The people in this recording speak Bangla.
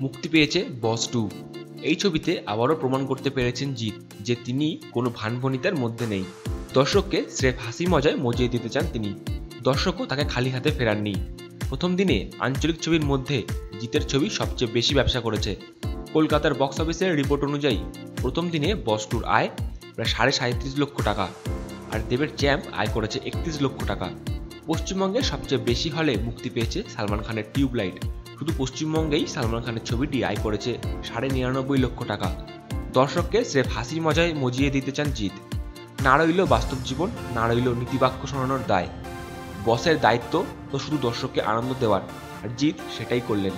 মুক্তি পেয়েছে বস 2। এই ছবিতে আবারও প্রমাণ করতে পেরেছেন জিৎ যে তিনি কোনো ভানভনিতার মধ্যে নেই। দর্শককে স্রেফ হাসি মজায় মজিয়ে দিতে চান তিনি। দর্শকও তাকে খালি হাতে ফেরাননি। প্রথম দিনে আঞ্চলিক ছবির মধ্যে জিতের ছবি সবচেয়ে বেশি ব্যবসা করেছে। কলকাতার বক্স অফিসের রিপোর্ট অনুযায়ী প্রথম দিনে বস 2-র আয় প্রায় 37.5 লক্ষ টাকা, আর দেবের চ্যাম্প আয় করেছে 31 লক্ষ টাকা। পশ্চিমবঙ্গে সবচেয়ে বেশি হলে মুক্তি পেয়েছে সালমান খানের টিউবলাইট। শুধু পশ্চিমবঙ্গেই সালমান খানের ছবিটি আয় করেছে 99.5 লক্ষ টাকা। দর্শককে স্রেফ হাসি মজায় মজিয়ে দিতে চান জিৎ। না রইল বাস্তব জীবন, না রইল নীতিবাক্য শোনানোর দায়। বসের দায়িত্ব তো শুধু দর্শককে আনন্দ দেওয়ার, আর জিৎ সেটাই করলেন।